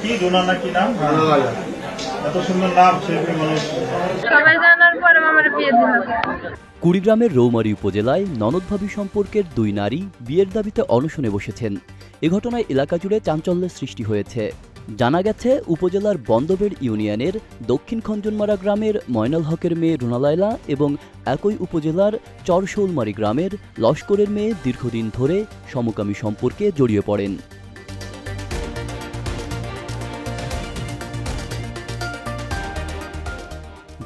কি রুনা না কি নাম? এত সুন্দর নাম শিল্পী মানুষ। সবাই জানার পরে আমার বিয়ে দিল। কুড়িগ্রামের রৌমারী উপজেলায় ননদভাবী সম্পর্কের দুই নারী বিয়ের দাবিতে অনশনে বসেছেন। এ ঘটনায় এলাকা জুড়ে চাঞ্চল্যের সৃষ্টি হয়েছে। জানা গেছে, উপজেলার বন্দবেড় ইউনিয়নের দক্ষিণ খঞ্জনমারা গ্রামের ময়নাল হকের মেয়ে রুনা লায়লা এবং একই উপজেলার চরশৌলমারী গ্রামের লস্করের মেয়ে দীর্ঘদিন ধরে সমকামী সম্পর্কে জড়িয়ে পড়েন।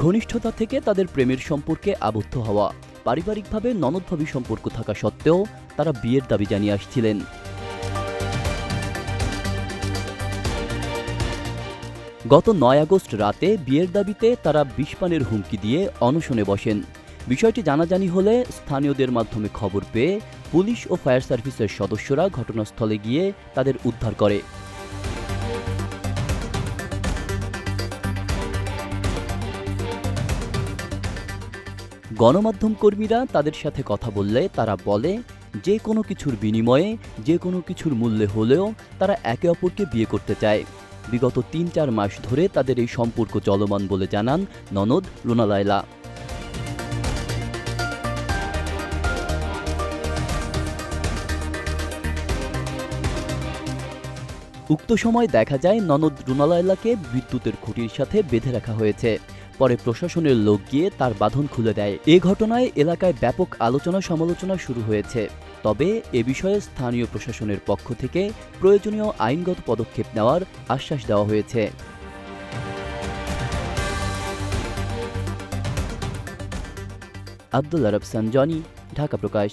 ঘনিষ্ঠতা থেকে তাদের প্রেমের সম্পর্কে আবদ্ধ হওয়া, পারিবারিকভাবে ননদভাবী সম্পর্ক থাকা সত্ত্বেও তারা বিয়ের দাবি জানিয়ে আসছিলেন। গত ৯ আগস্ট রাতে বিয়ের দাবিতে তারা বিষপানের হুমকি দিয়ে অনশনে বসেন। বিষয়টি জানাজানি হলে স্থানীয়দের মাধ্যমে খবর পেয়ে পুলিশ ও ফায়ার সার্ভিসের সদস্যরা ঘটনাস্থলে গিয়ে তাদের উদ্ধার করে। গণমাধ্যম কর্মীরা তাদের সাথে কথা বললে তারা বলে, যে কোনো কিছুর বিনিময়ে, যে কোনো কিছুর মূল্যে হলেও তারা একে অপরকে বিয়ে করতে চায়। বিগত ৩-৪ মাস ধরে তাদের এই সম্পর্ক চলমান বলে জানান ননদ রুনা লায়লা। উক্ত সময় দেখা যায় ননদ রুনা লায়লাকে বিদ্যুতের খুঁটির সাথে বেঁধে রাখা হয়েছে। পরে প্রশাসনের লোক গিয়ে তার বাঁধন খুলে দেয়। এ ঘটনায় এলাকায় ব্যাপক আলোচনা সমালোচনা শুরু হয়েছে। তবে এ বিষয়ে স্থানীয় প্রশাসনের পক্ষ থেকে প্রয়োজনীয় আইনগত পদক্ষেপ নেওয়ার আশ্বাস দেওয়া হয়েছে। আব্দুল্লাহ রফসান জনি, ঢাকা প্রকাশ।